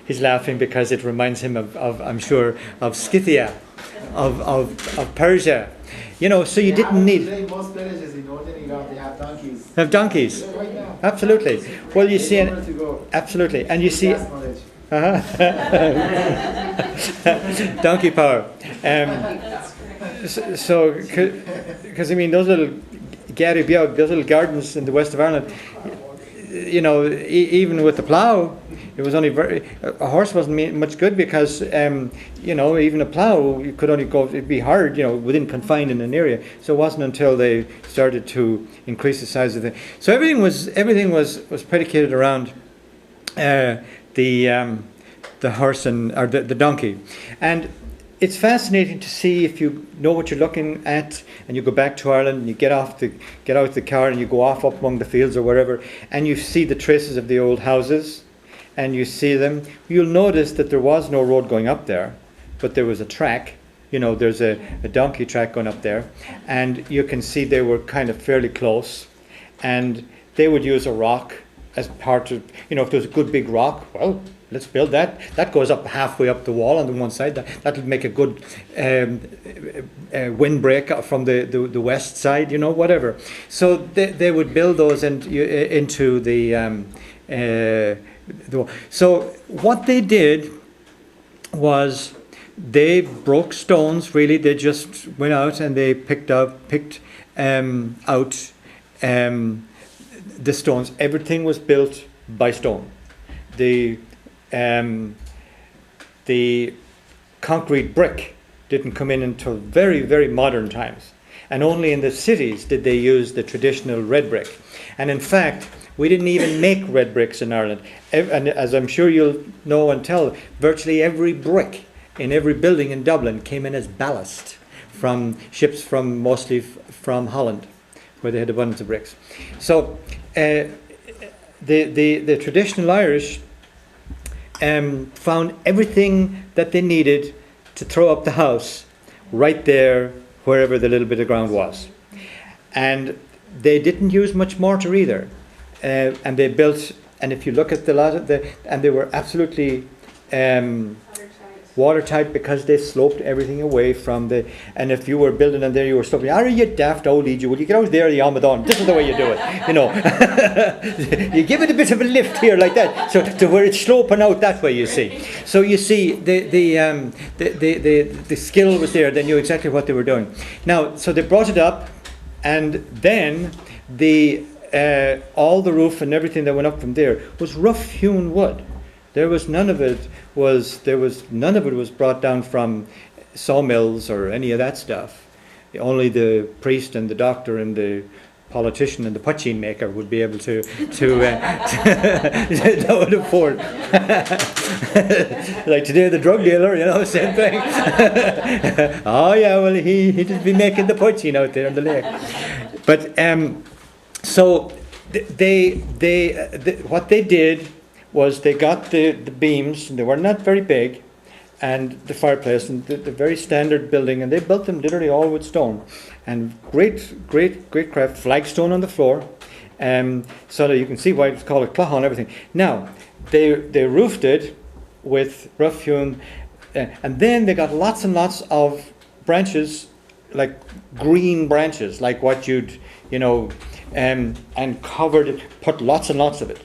He's laughing because it reminds him of I'm sure, of Scythia, of Persia. So you didn't need... Today, most villages in Northern Iran, they have donkeys. Have donkeys. Yeah, right now. Absolutely. Well, you see... Absolutely. And you see... Donkey power. So, because those little Gary Biog, those little gardens in the west of Ireland, even with the plough, it was only a horse wasn't much good because, even a plough, you could only go, it'd be hard, within confined in an area. So it wasn't until they started to increase the size of the... So everything was predicated around the horse or the donkey. And it's fascinating to see, if you know what you're looking at and you go back to Ireland and you get out the car and you go off up among the fields or wherever, and you see the traces of the old houses and you see them, you'll notice that there was no road going up there, but there was a track. There's a donkey track going up there, and you can see they were kind of fairly close, and they would use a rock as part of, if there's a good big rock, well, let's build that. That goes up halfway up the wall on the one side. That'll make a good windbreak from the west side, whatever. So they would build those into the wall. So what they did was they broke stones. Really, they just went out and they picked out the stones. Everything was built by stone. The concrete brick didn't come in until very, very modern times. And only in the cities did they use the traditional red brick. And in fact, we didn't even make red bricks in Ireland. And as I'm sure you'll know and tell, virtually every brick in every building in Dublin came in as ballast from ships mostly from Holland, where they had abundance of bricks. So the traditional Irish found everything that they needed to throw up the house right there wherever the little bit of ground was. And they didn't use much mortar either. And they built, and if you look at and they were absolutely watertight because they sloped everything away from and if you were building in there, you were sloping. Are you daft old Egypt? Will you get out there, the Almadon? This is the way you do it, You give it a bit of a lift here like that, so to where it's sloping out that way, you see. So you see, the skill was there. They knew exactly what they were doing. Now, so they brought it up, and then all the roof and everything that went up from there was rough-hewn wood. There was none of it was brought down from sawmills or any of that stuff. Only the priest and the doctor and the politician and the poutine maker would be able to that would afford. Like today, the drug dealer, same thing. Oh yeah, well he'd just be making the poutine out there in the lake. But so what they did was they got the beams, and they were not very big, and the fireplace, and the very standard building, and they built them literally all with stone, and great craft, flagstone on the floor, so that you can see why it's called a clach and everything. Now, they roofed it with rough-hewn, and then they got lots and lots of branches, like green branches, like what you'd, and covered it, put lots and lots of it.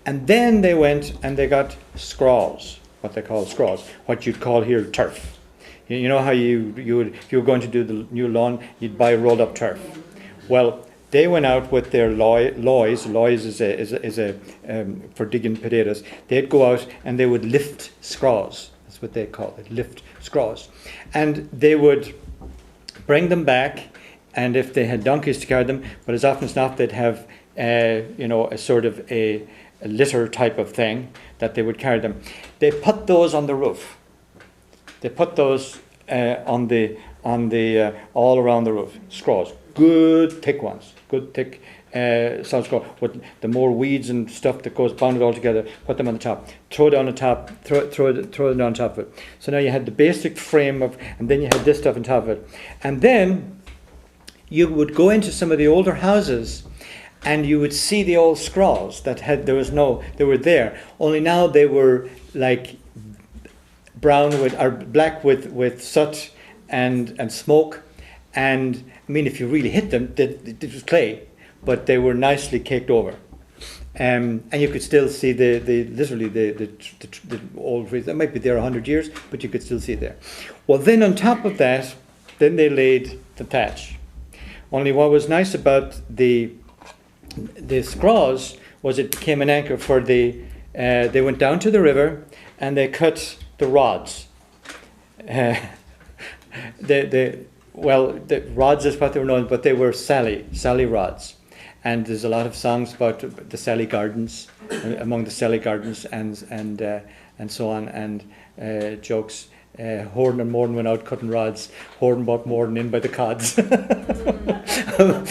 And then they went and they got scraws, what they call scraws, what you'd call here turf. You know how you would, if you were going to do the new lawn, you'd buy rolled up turf. Well, they went out with their loys. Loys is a for digging potatoes. They'd go out and they would lift scraws. That's what they call it, lift scraws. And they would bring them back, and if they had donkeys to carry them, but as often as not, they'd have a sort of a litter type of thing that they would carry them. They put those on the roof. They put those on the all around the roof. Scraws, good thick ones, good thick solid scraw. With the more weeds and stuff that goes bounded all together, put them on the top. Throw it on the top. Throw it on top of it. So now you had the basic frame and then you had this stuff on top of it, and then you would go into some of the older houses. and you would see the old scraws they were there. Only now they were like brown or black with soot and smoke. And I mean, if you really hit them, it was clay, but they were nicely caked over. And you could still see literally the old trees. That might be there 100 years, but you could still see it there. Well, then on top of that, then they laid the thatch. Only what was nice about the scraws was it became an anchor for they went down to the river and they cut the rods. The rods is what they were known, but they were Sally rods. And there's a lot of songs about the Sally Gardens, among the Sally Gardens, and so on, and jokes. Horn and Morn went out cutting rods. Horn bought Morn in by the cods.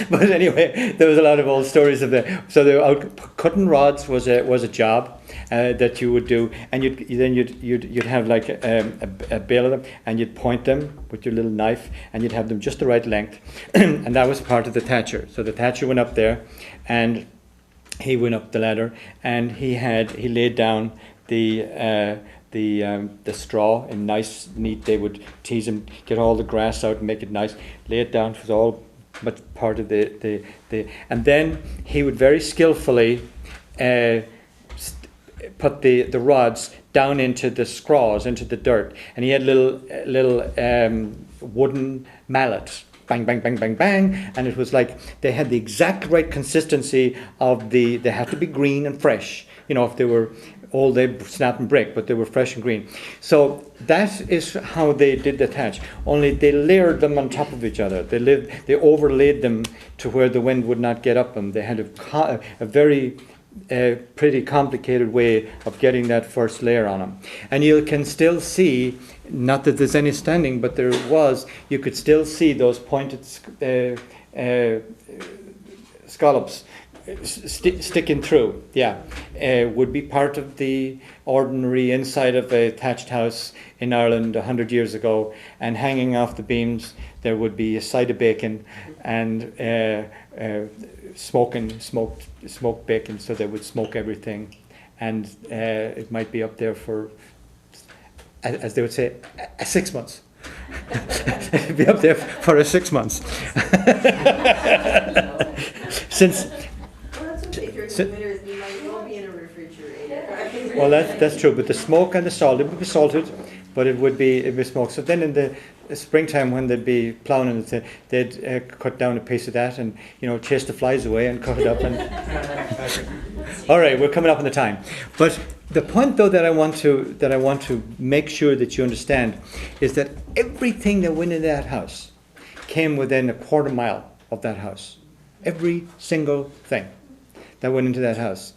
But anyway, there was a lot of old stories of that. So they were out cutting rods was a job that you would do, and you'd have like a bale of them, and you'd point them with your little knife, and you'd have them just the right length, and that was part of the thatcher. So the thatcher went up there, and he went up the ladder, and he laid down the straw in nice, neat. They would tease him, get all the grass out and make it nice, lay it down. It was all much part of the and then he would very skillfully put the rods down into the scraws, into the dirt, and he had little wooden mallets. Bang, bang, bang, bang, bang, and it was like they had the exact right consistency of they had to be green and fresh. You know, if they were old, they'd snap and break, but they were fresh and green. So that is how they did the thatch. Only they layered them on top of each other. They overlaid them to where the wind would not get up them. They had a very pretty complicated way of getting that first layer on them. And you can still see, not that there's any standing, but you could still see those pointed scallops sticking through. Yeah, would be part of the ordinary inside of a thatched house in Ireland 100 years ago. And hanging off the beams, there would be a side of bacon and smoked bacon, so they would smoke everything, and it might be up there for, as they would say, 6 months. It'd be up there for 6 months. Since winters, you might well be in a refrigerator. Well, that's true, but the smoke and the salt, it would be salted, but it would be smoked. So then in the springtime, when they'd be ploughing and they'd cut down a piece of that and chase the flies away and cut it up. And all right, we're coming up on the time. But the point, though, that I want to make sure that you understand is that everything that went in that house came within a quarter mile of that house. Every single thing that went into that house,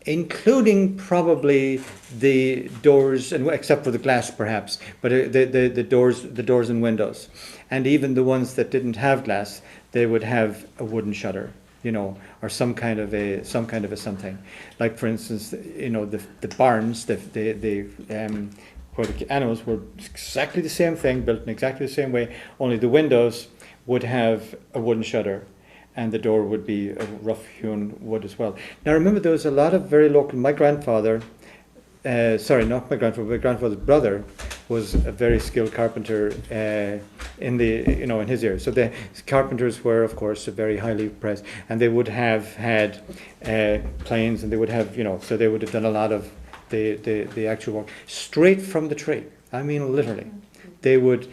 including probably the doors, and except for the glass perhaps, but the doors and windows, and even the ones that didn't have glass, they would have a wooden shutter, or some kind of a something. Like, for instance, the barns, where the animals were exactly the same thing, built in exactly the same way, only the windows would have a wooden shutter, and the door would be a rough-hewn wood as well. Now remember, there was a lot of very local. My grandfather, not my grandfather, my grandfather's brother was a very skilled carpenter in his area. So the carpenters were, of course, very highly priced, and they would have had planes, and they would have, so they would have done a lot of the actual work straight from the tree. I mean, literally, they would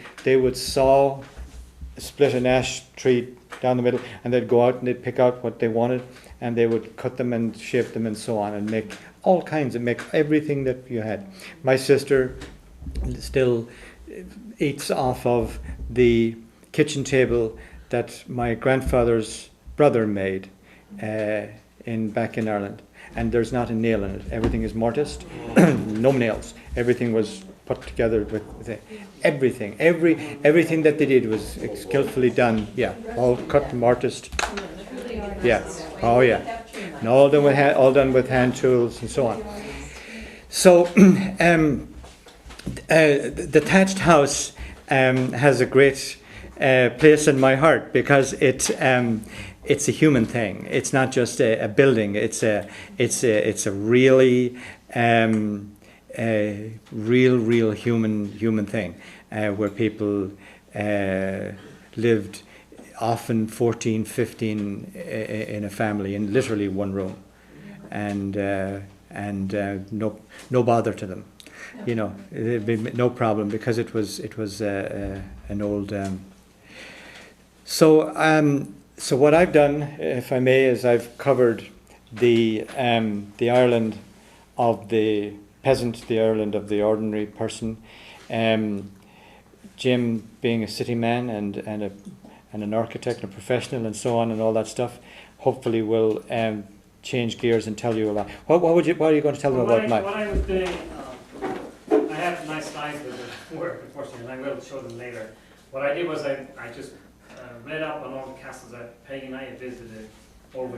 split an ash tree down the middle, and they'd go out and they'd pick out what they wanted, and they would cut them and shape them and so on, and make all kinds, and make everything that you had. My sister still eats off of the kitchen table that my grandfather's brother made back in Ireland, and there's not a nail in it. Everything is mortised, no nails. Everything was put together with everything. Everything that they did was skillfully done. Yeah, all cut and mortised. Yeah. Oh yeah. And all done with hand tools and so on. So the thatched house has a great place in my heart, because it it's a human thing. It's not just a building. It's a really real human thing where people lived often 14, 15 in a family in literally one room, and no bother to them. You know, it'd be no problem because it was an old. So what I've done, if I may, is I've covered the Ireland of the peasant, the Ireland of the ordinary person. Jim being a city man and an architect and a professional and so on and all that stuff, hopefully will change gears and tell you a lot. What are you going to tell them about Mike? What I was doing, I have nice slides with the work, unfortunately, and I will show them later. What I did was I just read up on all the castles that Peggy and I had visited over